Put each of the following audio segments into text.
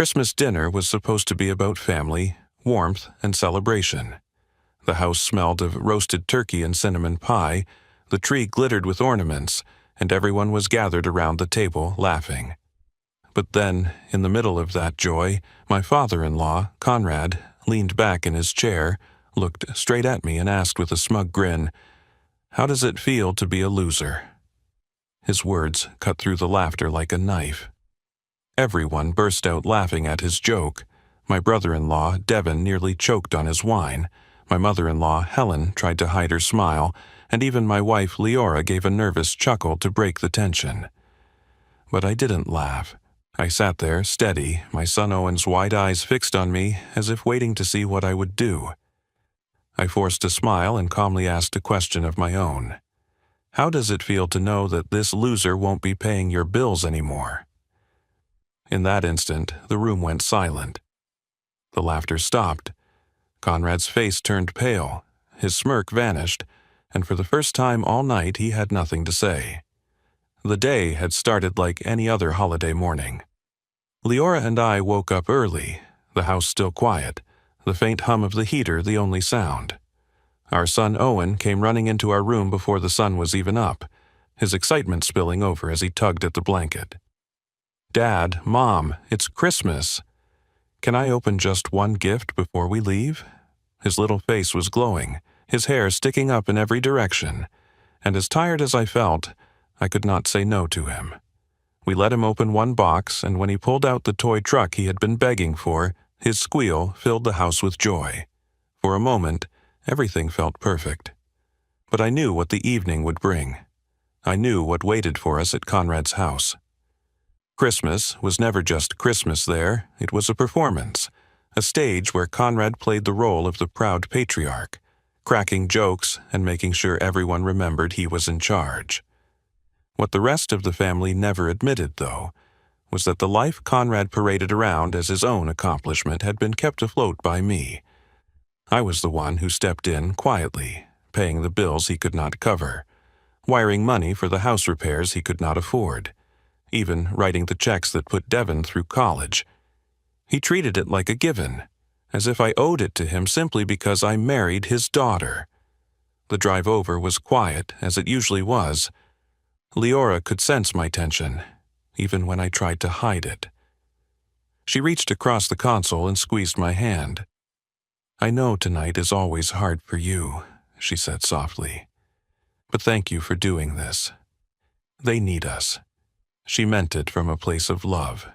Christmas dinner was supposed to be about family, warmth, and celebration. The house smelled of roasted turkey and cinnamon pie, the tree glittered with ornaments, and everyone was gathered around the table laughing. But then, in the middle of that joy, my father-in-law, Conrad, leaned back in his chair, looked straight at me and asked with a smug grin, "How does it feel to be a loser?" His words cut through the laughter like a knife. Everyone burst out laughing at his joke. My brother-in-law, Devin, nearly choked on his wine. My mother-in-law, Helen, tried to hide her smile, and even my wife, Leora, gave a nervous chuckle to break the tension. But I didn't laugh. I sat there, steady, my son Owen's wide eyes fixed on me, as if waiting to see what I would do. I forced a smile and calmly asked a question of my own. How does it feel to know that this loser won't be paying your bills anymore? In that instant, the room went silent. The laughter stopped. Conrad's face turned pale, his smirk vanished, and for the first time all night he had nothing to say. The day had started like any other holiday morning. Leora and I woke up early, the house still quiet, the faint hum of the heater the only sound. Our son Owen came running into our room before the sun was even up, his excitement spilling over as he tugged at the blanket. "Dad, Mom, it's Christmas. Can I open just one gift before we leave?" His little face was glowing, his hair sticking up in every direction, and as tired as I felt, I could not say no to him. We let him open one box, and when he pulled out the toy truck he had been begging for, his squeal filled the house with joy. For a moment, everything felt perfect. But I knew what the evening would bring. I knew what waited for us at Conrad's house. Christmas was never just Christmas there, it was a performance, a stage where Conrad played the role of the proud patriarch, cracking jokes and making sure everyone remembered he was in charge. What the rest of the family never admitted, though, was that the life Conrad paraded around as his own accomplishment had been kept afloat by me. I was the one who stepped in quietly, paying the bills he could not cover, wiring money for the house repairs he could not afford, even writing the checks that put Devin through college. He treated it like a given, as if I owed it to him simply because I married his daughter. The drive over was quiet, as it usually was. Leora could sense my tension, even when I tried to hide it. She reached across the console and squeezed my hand. "I know tonight is always hard for you," she said softly. "But thank you for doing this. They need us." She meant it from a place of love.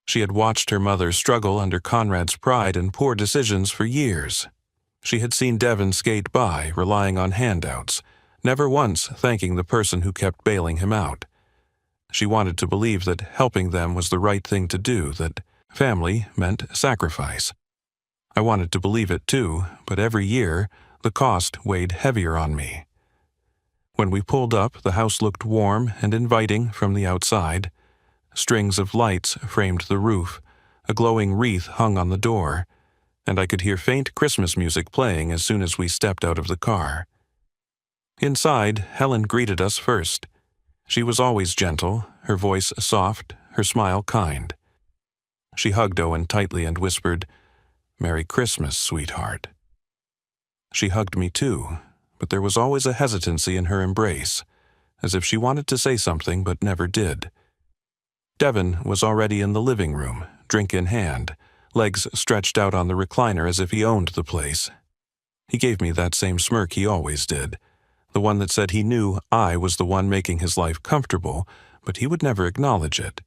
She had watched her mother struggle under Conrad's pride and poor decisions for years. She had seen Devin skate by, relying on handouts, never once thanking the person who kept bailing him out. She wanted to believe that helping them was the right thing to do, that family meant sacrifice. I wanted to believe it too, but every year, the cost weighed heavier on me. When we pulled up, the house looked warm and inviting from the outside. Strings of lights framed the roof, a glowing wreath hung on the door, and I could hear faint Christmas music playing as soon as we stepped out of the car. Inside, Helen greeted us first. She was always gentle, her voice soft, her smile kind. She hugged Owen tightly and whispered, "Merry Christmas, sweetheart." She hugged me too, but there was always a hesitancy in her embrace, as if she wanted to say something but never did. Devin was already in the living room, drink in hand, legs stretched out on the recliner as if he owned the place. He gave me that same smirk he always did, the one that said he knew I was the one making his life comfortable, but he would never acknowledge it.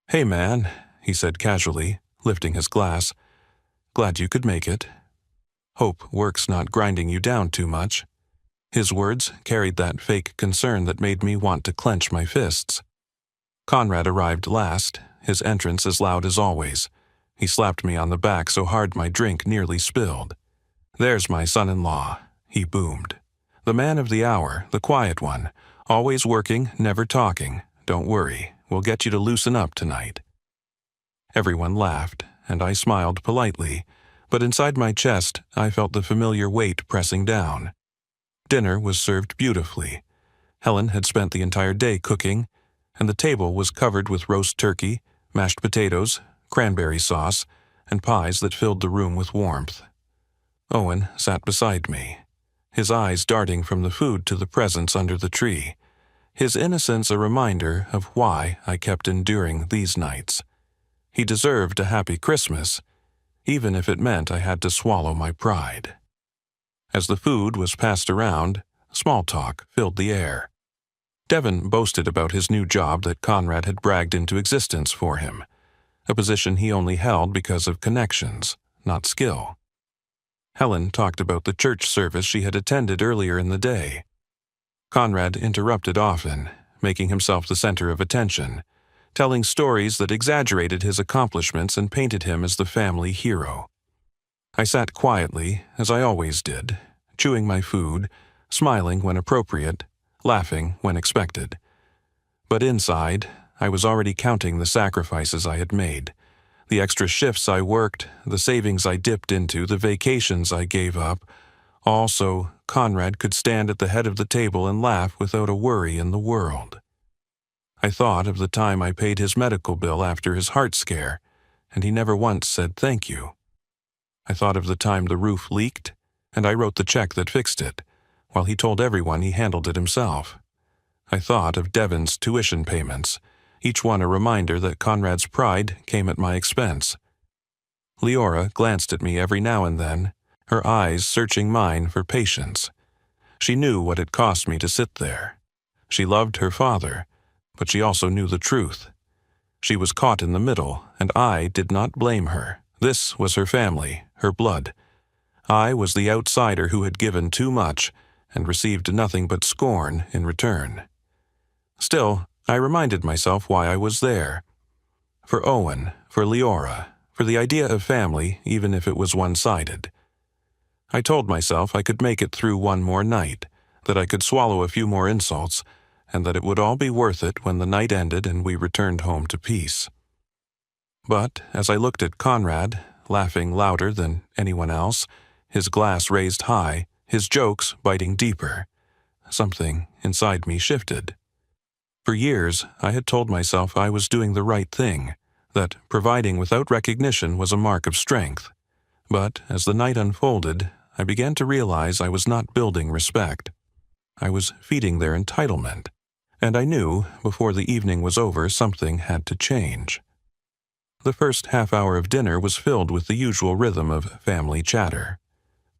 "Hey, man," he said casually, lifting his glass. "Glad you could make it. Hope work's not grinding you down too much." His words carried that fake concern that made me want to clench my fists. Conrad arrived last, his entrance as loud as always. He slapped me on the back so hard my drink nearly spilled. "There's my son-in-law," he boomed. "The man of the hour, the quiet one, always working, never talking. Don't worry, we'll get you to loosen up tonight." Everyone laughed, and I smiled politely, but inside my chest I felt the familiar weight pressing down. Dinner was served beautifully. Helen had spent the entire day cooking, and the table was covered with roast turkey, mashed potatoes, cranberry sauce, and pies that filled the room with warmth. Owen sat beside me, his eyes darting from the food to the presents under the tree, his innocence a reminder of why I kept enduring these nights. He deserved a happy Christmas, even if it meant I had to swallow my pride. As the food was passed around, small talk filled the air. Devon boasted about his new job that Conrad had bragged into existence for him, a position he only held because of connections, not skill. Helen talked about the church service she had attended earlier in the day. Conrad interrupted often, making himself the center of attention, telling stories that exaggerated his accomplishments and painted him as the family hero. I sat quietly, as I always did, chewing my food, smiling when appropriate, laughing when expected. But inside, I was already counting the sacrifices I had made, the extra shifts I worked, the savings I dipped into, the vacations I gave up, all so Conrad could stand at the head of the table and laugh without a worry in the world. I thought of the time I paid his medical bill after his heart scare, and he never once said thank you. I thought of the time the roof leaked, and I wrote the check that fixed it, while he told everyone he handled it himself. I thought of Devon's tuition payments, each one a reminder that Conrad's pride came at my expense. Leora glanced at me every now and then, her eyes searching mine for patience. She knew what it cost me to sit there. She loved her father, but she also knew the truth. She was caught in the middle, and I did not blame her. This was her family, her blood. I was the outsider who had given too much and received nothing but scorn in return. Still, I reminded myself why I was there. For Owen, for Leora, for the idea of family, even if it was one-sided. I told myself I could make it through one more night, that I could swallow a few more insults, and that it would all be worth it when the night ended and we returned home to peace. But as I looked at Conrad, laughing louder than anyone else, his glass raised high, his jokes biting deeper, something inside me shifted. For years, I had told myself I was doing the right thing, that providing without recognition was a mark of strength. But as the night unfolded, I began to realize I was not building respect. I was feeding their entitlement, and I knew, before the evening was over, something had to change. The first half hour of dinner was filled with the usual rhythm of family chatter.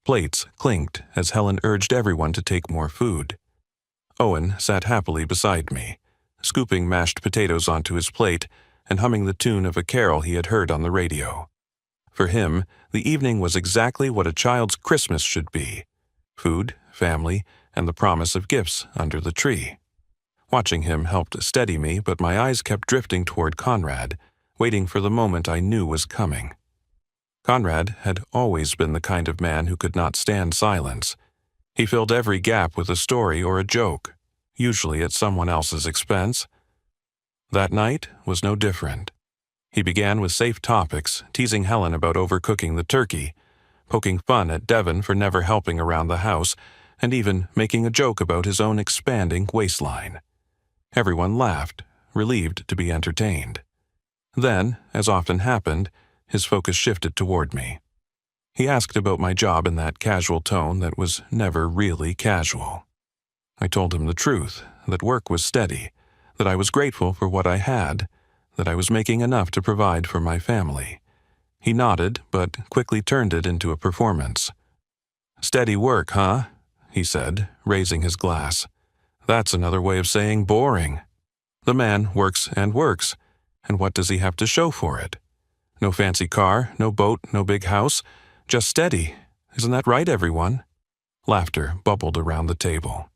Plates clinked as Helen urged everyone to take more food. Owen sat happily beside me, scooping mashed potatoes onto his plate and humming the tune of a carol he had heard on the radio. For him, the evening was exactly what a child's Christmas should be: food, family, and the promise of gifts under the tree. Watching him helped steady me, but my eyes kept drifting toward Conrad, waiting for the moment I knew was coming. Conrad had always been the kind of man who could not stand silence. He filled every gap with a story or a joke, usually at someone else's expense. That night was no different. He began with safe topics, teasing Helen about overcooking the turkey, poking fun at Devon for never helping around the house, and even making a joke about his own expanding waistline. Everyone laughed, relieved to be entertained. Then, as often happened, his focus shifted toward me. He asked about my job in that casual tone that was never really casual. I told him the truth, that work was steady, that I was grateful for what I had, that I was making enough to provide for my family. He nodded, but quickly turned it into a performance. "Steady work, huh?" he said, raising his glass. "That's another way of saying boring. The man works, and what does he have to show for it? No fancy car, no boat, no big house, just steady. Isn't that right, everyone?" Laughter bubbled around the table.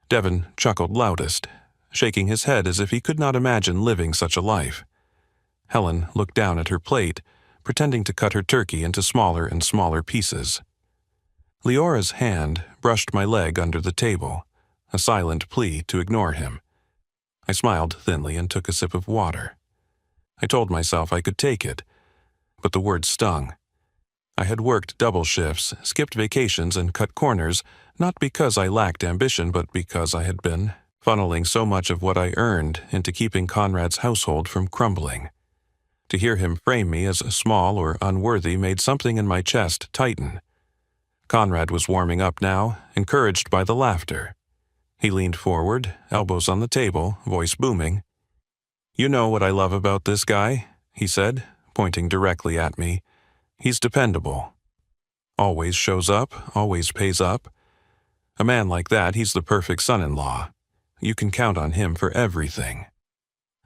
Devon chuckled loudest, shaking his head as if he could not imagine living such a life. Helen looked down at her plate, pretending to cut her turkey into smaller and smaller pieces. Leora's hand brushed my leg under the table, a silent plea to ignore him. I smiled thinly and took a sip of water. I told myself I could take it, but the words stung. I had worked double shifts, skipped vacations, and cut corners, not because I lacked ambition, but because I had been funneling so much of what I earned into keeping Conrad's household from crumbling. To hear him frame me as small or unworthy made something in my chest tighten. Conrad was warming up now, encouraged by the laughter. He leaned forward, elbows on the table, voice booming. "You know what I love about this guy," he said, pointing directly at me. "He's dependable. Always shows up, always pays up. A man like that, he's the perfect son-in-law. You can count on him for everything."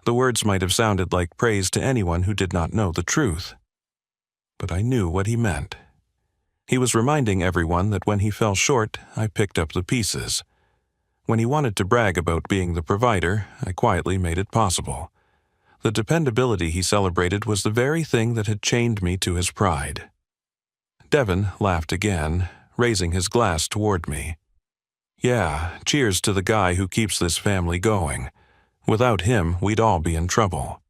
The words might have sounded like praise to anyone who did not know the truth. But I knew what he meant. He was reminding everyone that when he fell short, I picked up the pieces. When he wanted to brag about being the provider, I quietly made it possible. The dependability he celebrated was the very thing that had chained me to his pride. Devon laughed again, raising his glass toward me. "Yeah, cheers to the guy who keeps this family going. Without him, we'd all be in trouble."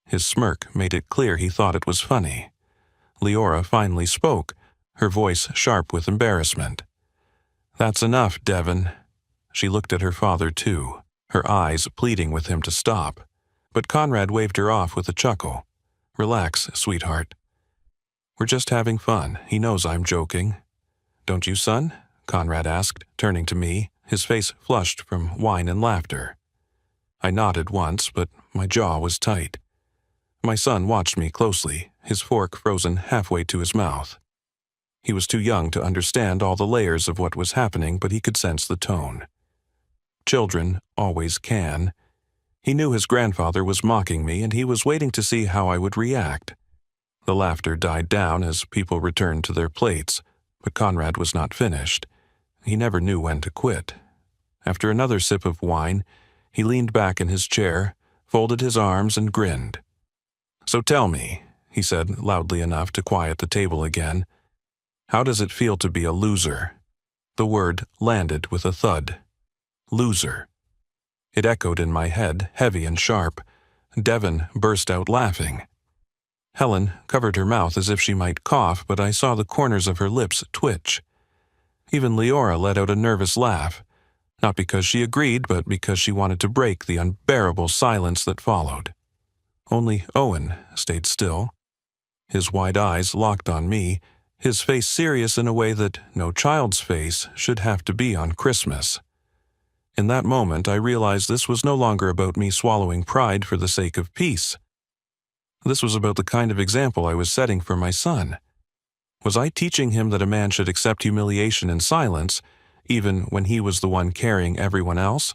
His smirk made it clear he thought it was funny. Leora finally spoke, her voice sharp with embarrassment. "That's enough, Devon." She looked at her father, too, her eyes pleading with him to stop. But Conrad waved her off with a chuckle. "Relax, sweetheart. We're just having fun. He knows I'm joking." "Don't you, son?" Conrad asked, turning to me, his face flushed from wine and laughter. I nodded once, but my jaw was tight. My son watched me closely, his fork frozen halfway to his mouth. He was too young to understand all the layers of what was happening, but he could sense the tone. Children always can. He knew his grandfather was mocking me, and he was waiting to see how I would react. The laughter died down as people returned to their plates, but Conrad was not finished. He never knew when to quit. After another sip of wine, he leaned back in his chair, folded his arms, and grinned. "So tell me," he said loudly enough to quiet the table again, "how does it feel to be a loser?" The word landed with a thud. Loser. It echoed in my head, heavy and sharp. Devon burst out laughing. Helen covered her mouth as if she might cough, but I saw the corners of her lips twitch. Even Leora let out a nervous laugh, not because she agreed, but because she wanted to break the unbearable silence that followed. Only Owen stayed still. His wide eyes locked on me, his face serious in a way that no child's face should have to be on Christmas. In that moment, I realized this was no longer about me swallowing pride for the sake of peace. This was about the kind of example I was setting for my son. Was I teaching him that a man should accept humiliation in silence, even when he was the one carrying everyone else?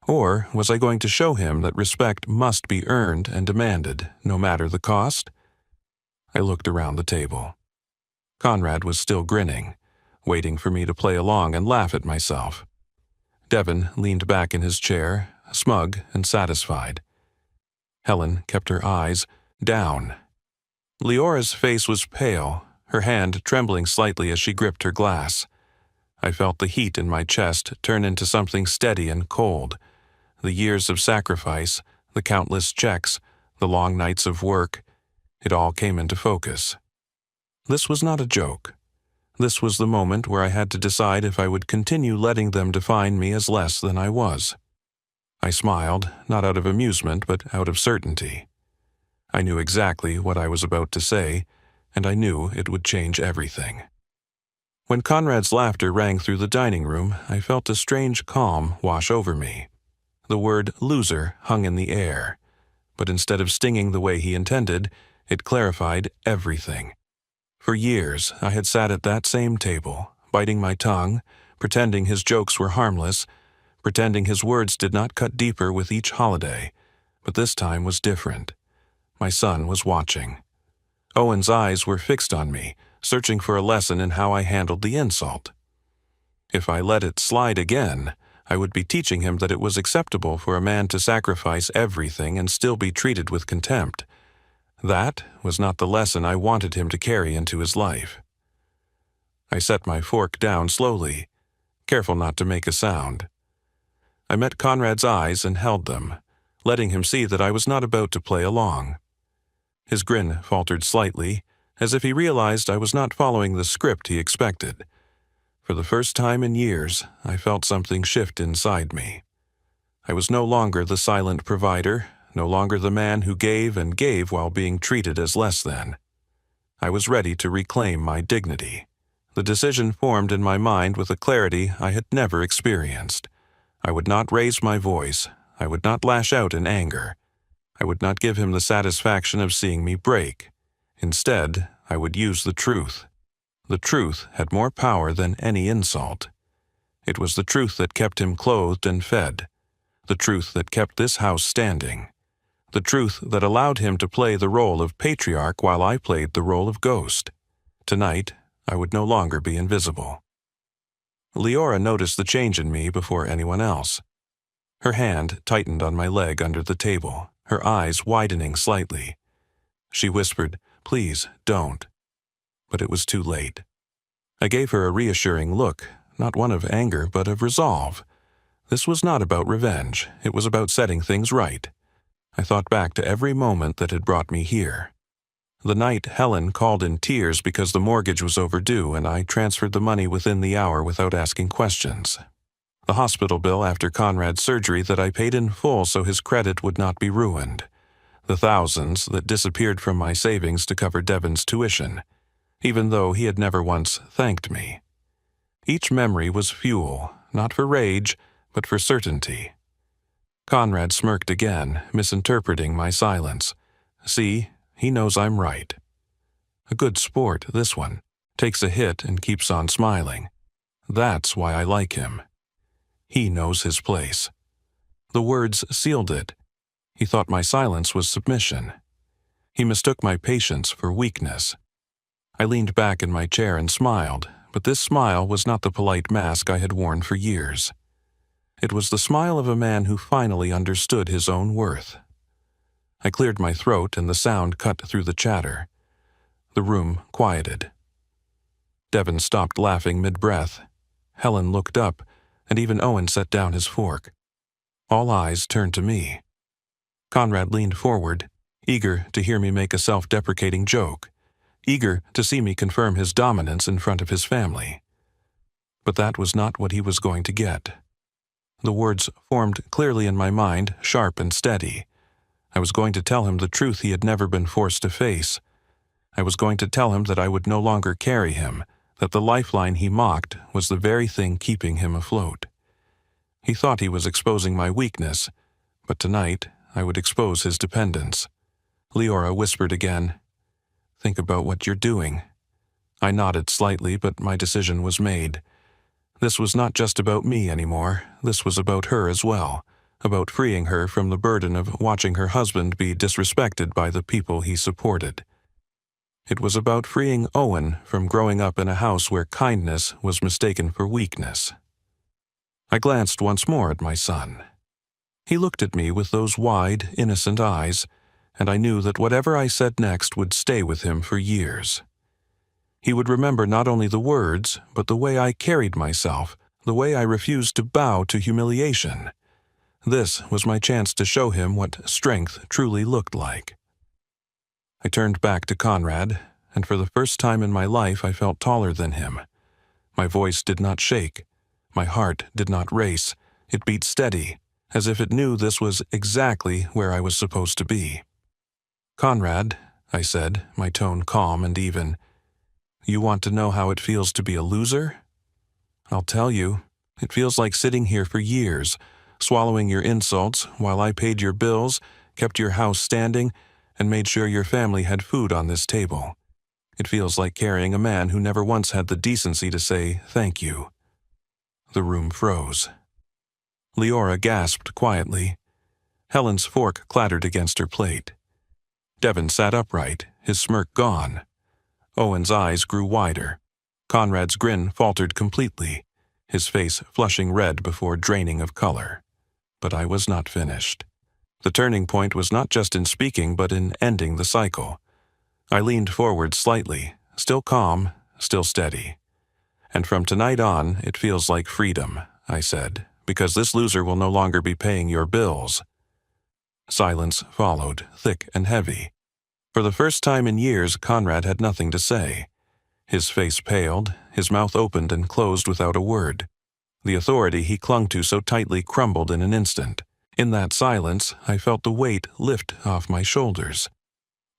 Or was I going to show him that respect must be earned and demanded, no matter the cost? I looked around the table. Conrad was still grinning, waiting for me to play along and laugh at myself. Devon leaned back in his chair, smug and satisfied. Helen kept her eyes down. Leora's face was pale, her hand trembling slightly as she gripped her glass. I felt the heat in my chest turn into something steady and cold. The years of sacrifice, the countless checks, the long nights of work, it all came into focus. This was not a joke. This was the moment where I had to decide if I would continue letting them define me as less than I was. I smiled, not out of amusement, but out of certainty. I knew exactly what I was about to say, and I knew it would change everything. When Conrad's laughter rang through the dining room, I felt a strange calm wash over me. The word loser hung in the air, but instead of stinging the way he intended, it clarified everything. For years, I had sat at that same table, biting my tongue, pretending his jokes were harmless, pretending his words did not cut deeper with each holiday, but this time was different. My son was watching. Owen's eyes were fixed on me, searching for a lesson in how I handled the insult. If I let it slide again, I would be teaching him that it was acceptable for a man to sacrifice everything and still be treated with contempt. That was not the lesson I wanted him to carry into his life. I set my fork down slowly, careful not to make a sound. I met Conrad's eyes and held them, letting him see that I was not about to play along. His grin faltered slightly, as if he realized I was not following the script he expected. For the first time in years, I felt something shift inside me. I was no longer the silent provider, no longer the man who gave and gave while being treated as less than. I was ready to reclaim my dignity. The decision formed in my mind with a clarity I had never experienced. I would not raise my voice. I would not lash out in anger. I would not give him the satisfaction of seeing me break. Instead, I would use the truth. The truth had more power than any insult. It was the truth that kept him clothed and fed. The truth that kept this house standing. The truth that allowed him to play the role of patriarch while I played the role of ghost. Tonight, I would no longer be invisible. Leora noticed the change in me before anyone else. Her hand tightened on my leg under the table, her eyes widening slightly. She whispered, "Please, don't." But it was too late. I gave her a reassuring look, not one of anger but of resolve. This was not about revenge, it was about setting things right. I thought back to every moment that had brought me here. The night Helen called in tears because the mortgage was overdue and I transferred the money within the hour without asking questions. The hospital bill after Conrad's surgery that I paid in full so his credit would not be ruined. The thousands that disappeared from my savings to cover Devon's tuition, even though he had never once thanked me. Each memory was fuel, not for rage, but for certainty. Conrad smirked again, misinterpreting my silence. See, he knows I'm right. A good sport, this one. Takes a hit and keeps on smiling. That's why I like him. He knows his place. The words sealed it. He thought my silence was submission. He mistook my patience for weakness. I leaned back in my chair and smiled, but this smile was not the polite mask I had worn for years. It was the smile of a man who finally understood his own worth. I cleared my throat and the sound cut through the chatter. The room quieted. Devon stopped laughing mid-breath. Helen looked up, and even Owen set down his fork. All eyes turned to me. Conrad leaned forward, eager to hear me make a self-deprecating joke, eager to see me confirm his dominance in front of his family. But that was not what he was going to get. The words formed clearly in my mind, sharp and steady. I was going to tell him the truth he had never been forced to face. I was going to tell him that I would no longer carry him, that the lifeline he mocked was the very thing keeping him afloat. He thought he was exposing my weakness, but tonight I would expose his dependence. Leora whispered again, "Think about what you're doing." I nodded slightly, but my decision was made. This was not just about me anymore, this was about her as well, about freeing her from the burden of watching her husband be disrespected by the people he supported. It was about freeing Owen from growing up in a house where kindness was mistaken for weakness. I glanced once more at my son. He looked at me with those wide, innocent eyes, and I knew that whatever I said next would stay with him for years. He would remember not only the words, but the way I carried myself, the way I refused to bow to humiliation. This was my chance to show him what strength truly looked like. I turned back to Conrad, and for the first time in my life I felt taller than him. My voice did not shake. My heart did not race. It beat steady, as if it knew this was exactly where I was supposed to be. "Conrad," I said, my tone calm and even, "you want to know how it feels to be a loser? I'll tell you. It feels like sitting here for years, swallowing your insults while I paid your bills, kept your house standing, and made sure your family had food on this table. It feels like carrying a man who never once had the decency to say thank you." The room froze. Leora gasped quietly. Helen's fork clattered against her plate. Devon sat upright, his smirk gone. Owen's eyes grew wider. Conrad's grin faltered completely, his face flushing red before draining of color. But I was not finished. The turning point was not just in speaking, but in ending the cycle. I leaned forward slightly, still calm, still steady. "And from tonight on, it feels like freedom," I said, "because this loser will no longer be paying your bills." Silence followed, thick and heavy. For the first time in years, Conrad had nothing to say. His face paled, his mouth opened and closed without a word. The authority he clung to so tightly crumbled in an instant. In that silence, I felt the weight lift off my shoulders.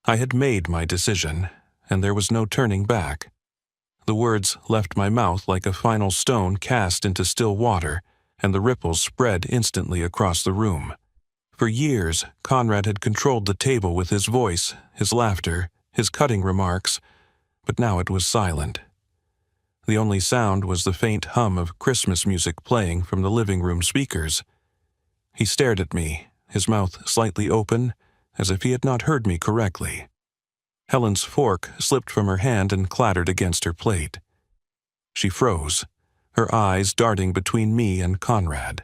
I had made my decision, and there was no turning back. The words left my mouth like a final stone cast into still water, and the ripples spread instantly across the room. For years, Conrad had controlled the table with his voice, his laughter, his cutting remarks, but now it was silent. The only sound was the faint hum of Christmas music playing from the living room speakers. He stared at me, his mouth slightly open, as if he had not heard me correctly. Helen's fork slipped from her hand and clattered against her plate. She froze, her eyes darting between me and Conrad.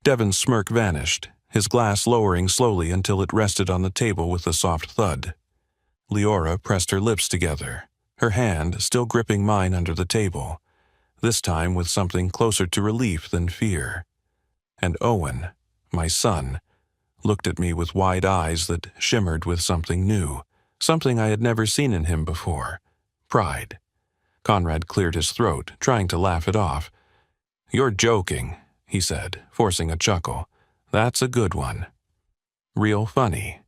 Devon's smirk vanished, his glass lowering slowly until it rested on the table with a soft thud. Leora pressed her lips together, her hand still gripping mine under the table, this time with something closer to relief than fear. And Owen, my son, looked at me with wide eyes that shimmered with something new, something I had never seen in him before: pride. Conrad cleared his throat, trying to laugh it off. "You're joking," he said, forcing a chuckle. "That's a good one. Real funny."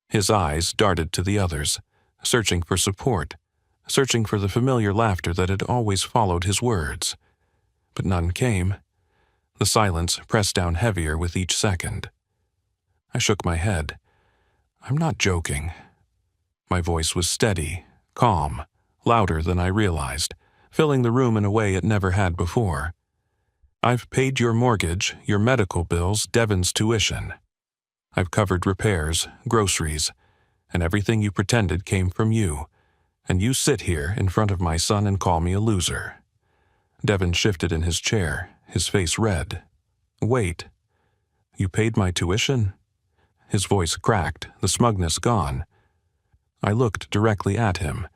His eyes darted to the others, searching for support, searching for the familiar laughter that had always followed his words. But none came. The silence pressed down heavier with each second. I shook my head. "I'm not joking." My voice was steady, calm, louder than I realized, filling the room in a way it never had before. "I've paid your mortgage, your medical bills, Devon's tuition. I've covered repairs, groceries, and everything you pretended came from you, and you sit here in front of my son and call me a loser." Devon shifted in his chair, his face red. "Wait. You paid my tuition?" His voice cracked, the smugness gone. I looked directly at him.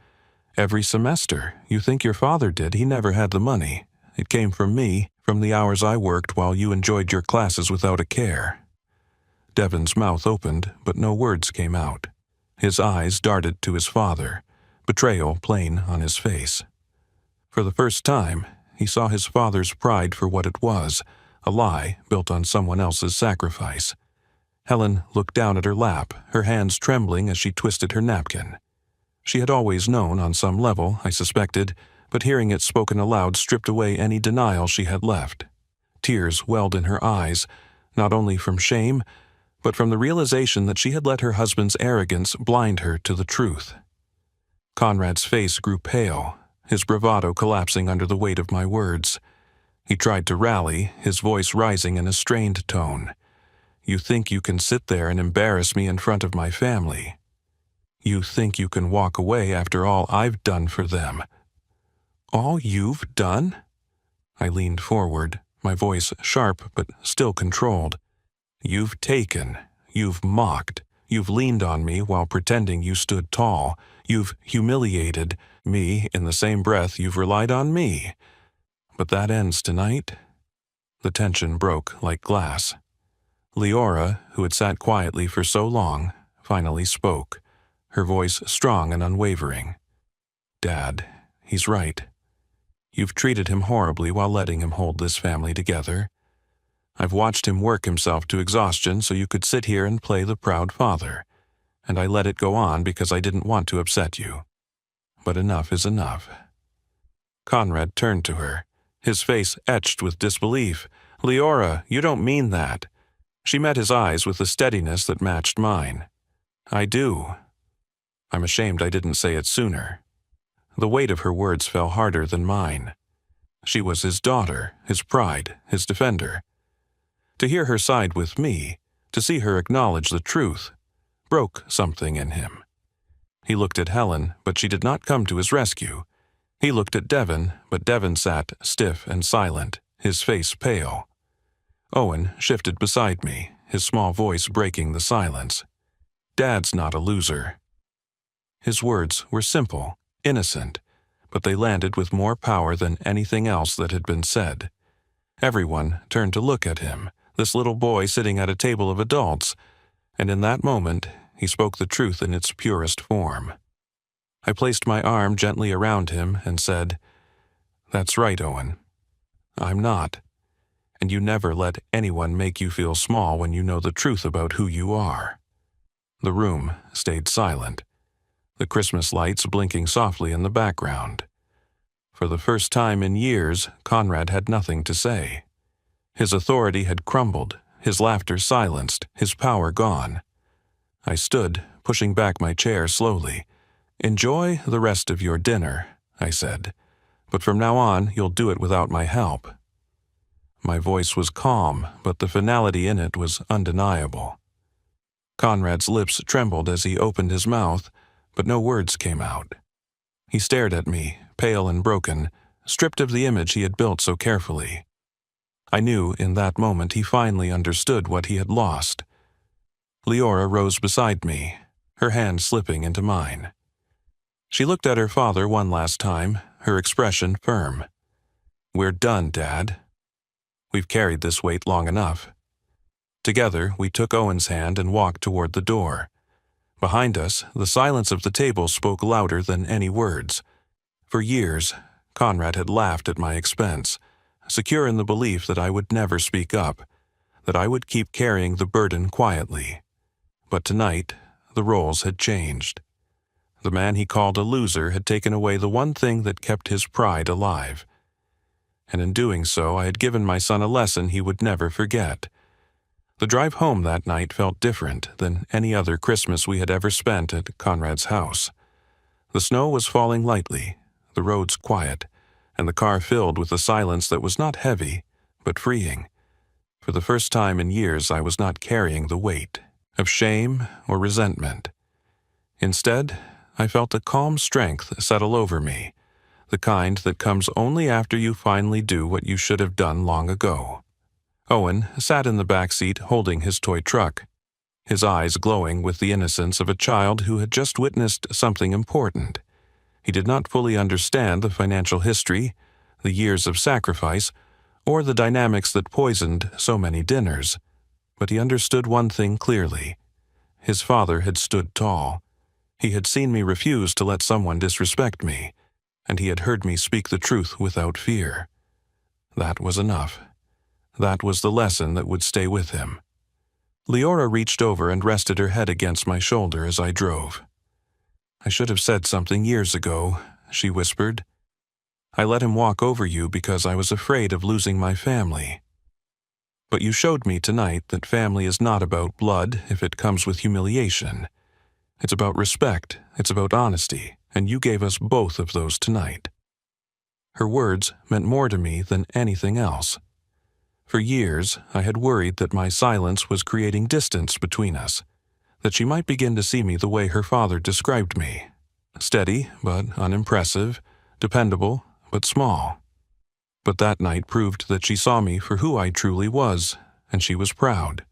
"Every semester. You think your father did. He never had the money. It came from me, from the hours I worked while you enjoyed your classes without a care." Devon's mouth opened, but no words came out. His eyes darted to his father, betrayal plain on his face. For the first time, he saw his father's pride for what it was, a lie built on someone else's sacrifice. Helen looked down at her lap, her hands trembling as she twisted her napkin. She had always known on some level, I suspected, but hearing it spoken aloud stripped away any denial she had left. Tears welled in her eyes, not only from shame, but from the realization that she had let her husband's arrogance blind her to the truth. Conrad's face grew pale, his bravado collapsing under the weight of my words. He tried to rally, his voice rising in a strained tone. "You think you can sit there and embarrass me in front of my family. You think you can walk away after all I've done for them." "All you've done?" I leaned forward, my voice sharp but still controlled. "You've taken, you've mocked, you've leaned on me while pretending you stood tall, you've humiliated me in the same breath you've relied on me. But that ends tonight." The tension broke like glass. Leora, who had sat quietly for so long, finally spoke, her voice strong and unwavering. "Dad, he's right. You've treated him horribly while letting him hold this family together. I've watched him work himself to exhaustion so you could sit here and play the proud father, and I let it go on because I didn't want to upset you. But enough is enough." Conrad turned to her, his face etched with disbelief. "Leora, you don't mean that." She met his eyes with a steadiness that matched mine. "I do." I'm ashamed I didn't say it sooner. The weight of her words fell harder than mine. She was his daughter, his pride, his defender. To hear her side with me, to see her acknowledge the truth, broke something in him. He looked at Helen, but she did not come to his rescue. He looked at Devon, but Devon sat stiff and silent, his face pale. Owen shifted beside me, his small voice breaking the silence. "Dad's not a loser." His words were simple, innocent, but they landed with more power than anything else that had been said. Everyone turned to look at him, this little boy sitting at a table of adults, and in that moment he spoke the truth in its purest form. I placed my arm gently around him and said, "That's right, Owen. I'm not. and you never let anyone make you feel small when you know the truth about who you are." The room stayed silent, the Christmas lights blinking softly in the background. For the first time in years, Conrad had nothing to say. His authority had crumbled, his laughter silenced, his power gone. I stood, pushing back my chair slowly. "Enjoy the rest of your dinner," I said, "but from now on you'll do it without my help." My voice was calm, but the finality in it was undeniable. Conrad's lips trembled as he opened his mouth, but no words came out. He stared at me, pale and broken, stripped of the image he had built so carefully. I knew in that moment he finally understood what he had lost. Leora rose beside me, her hand slipping into mine. She looked at her father one last time, her expression firm. "We're done, Dad. We've carried this weight long enough." Together, we took Owen's hand and walked toward the door. Behind us, the silence of the table spoke louder than any words. For years, Conrad had laughed at my expense, secure in the belief that I would never speak up, that I would keep carrying the burden quietly. But tonight, the roles had changed. The man he called a loser had taken away the one thing that kept his pride alive. And in doing so, I had given my son a lesson he would never forget. The drive home that night felt different than any other Christmas we had ever spent at Conrad's house. The snow was falling lightly, the roads quiet, and the car filled with a silence that was not heavy, but freeing. For the first time in years, I was not carrying the weight of shame or resentment. Instead, I felt a calm strength settle over me, the kind that comes only after you finally do what you should have done long ago. Owen sat in the back seat holding his toy truck, his eyes glowing with the innocence of a child who had just witnessed something important. He did not fully understand the financial history, the years of sacrifice, or the dynamics that poisoned so many dinners, but he understood one thing clearly. His father had stood tall. He had seen me refuse to let someone disrespect me, and he had heard me speak the truth without fear. That was enough. That was the lesson that would stay with him. Leora reached over and rested her head against my shoulder as I drove. "I should have said something years ago," she whispered. "I let him walk over you because I was afraid of losing my family. But you showed me tonight that family is not about blood if it comes with humiliation. It's about respect, it's about honesty, and you gave us both of those tonight." Her words meant more to me than anything else. For years, I had worried that my silence was creating distance between us, that she might begin to see me the way her father described me. Steady, but unimpressive, dependable, but small. But that night proved that she saw me for who I truly was, and she was proud.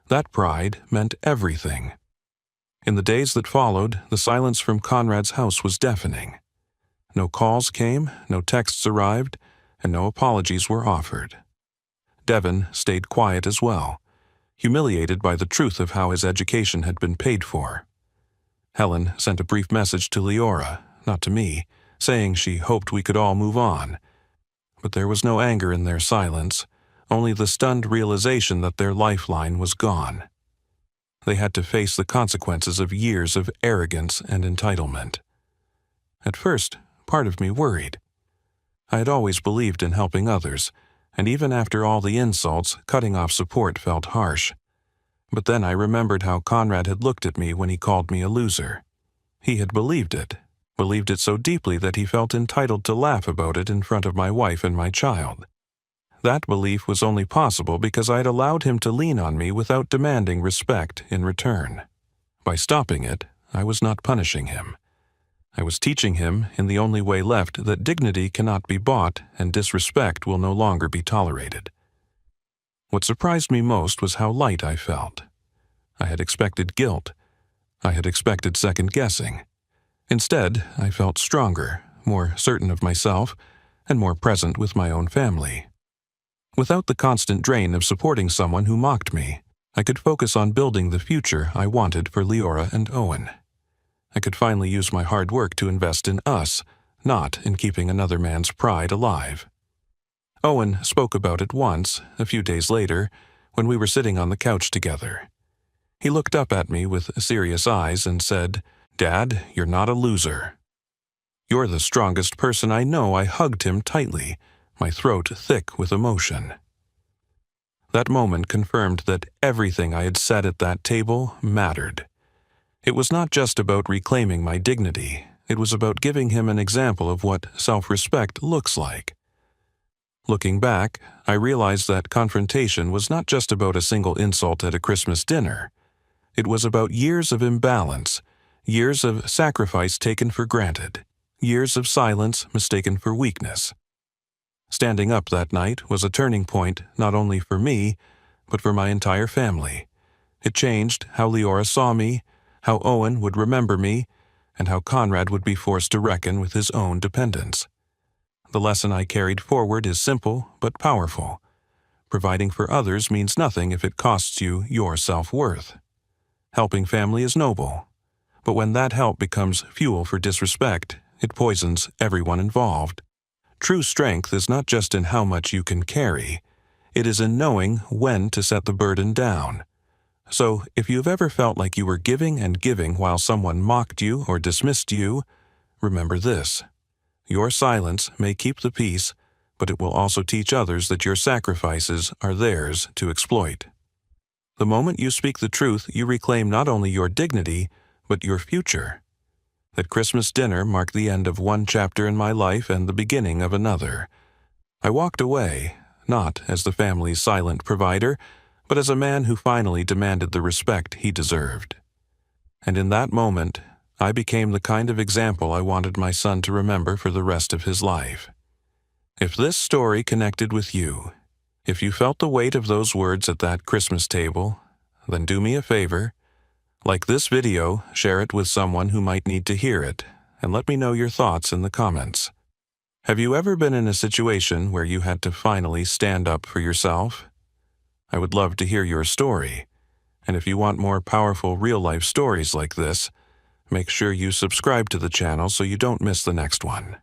That pride meant everything. In the days that followed, the silence from Conrad's house was deafening. No calls came, no texts arrived, and no apologies were offered. Devon stayed quiet as well, humiliated by the truth of how his education had been paid for. Helen sent a brief message to Leora, not to me, saying she hoped we could all move on. But there was no anger in their silence, only the stunned realization that their lifeline was gone. They had to face the consequences of years of arrogance and entitlement. At first, part of me worried. I had always believed in helping others, and even after all the insults, cutting off support felt harsh. But then I remembered how Conrad had looked at me when he called me a loser. He had believed it so deeply that he felt entitled to laugh about it in front of my wife and my child. That belief was only possible because I had allowed him to lean on me without demanding respect in return. By stopping it, I was not punishing him. I was teaching him, in the only way left, that dignity cannot be bought and disrespect will no longer be tolerated. What surprised me most was how light I felt. I had expected guilt. I had expected second-guessing. Instead, I felt stronger, more certain of myself, and more present with my own family. Without the constant drain of supporting someone who mocked me, I could focus on building the future I wanted for Leora and Owen. I could finally use my hard work to invest in us, not in keeping another man's pride alive. Owen spoke about it once, a few days later, when we were sitting on the couch together. He looked up at me with serious eyes and said, "Dad, you're not a loser." "You're the strongest person I know." I hugged him tightly, my throat thick with emotion. That moment confirmed that everything I had said at that table mattered. It was not just about reclaiming my dignity, it was about giving him an example of what self-respect looks like. Looking back, I realized that confrontation was not just about a single insult at a Christmas dinner. It was about years of imbalance, years of sacrifice taken for granted, years of silence mistaken for weakness. Standing up that night was a turning point not only for me, but for my entire family. It changed how Leora saw me, how Owen would remember me, and how Conrad would be forced to reckon with his own dependence. The lesson I carried forward is simple but powerful. Providing for others means nothing if it costs you your self-worth. Helping family is noble, but when that help becomes fuel for disrespect, it poisons everyone involved. True strength is not just in how much you can carry, it is in knowing when to set the burden down. So, if you've ever felt like you were giving and giving while someone mocked you or dismissed you, remember this. Your silence may keep the peace, but it will also teach others that your sacrifices are theirs to exploit. The moment you speak the truth, you reclaim not only your dignity, but your future. That Christmas dinner marked the end of one chapter in my life and the beginning of another. I walked away, not as the family's silent provider, but as a man who finally demanded the respect he deserved. And in that moment, I became the kind of example I wanted my son to remember for the rest of his life. If this story connected with you, if you felt the weight of those words at that Christmas table, then do me a favor. Like this video, share it with someone who might need to hear it, and let me know your thoughts in the comments. Have you ever been in a situation where you had to finally stand up for yourself? I would love to hear your story, and if you want more powerful real-life stories like this, make sure you subscribe to the channel so you don't miss the next one.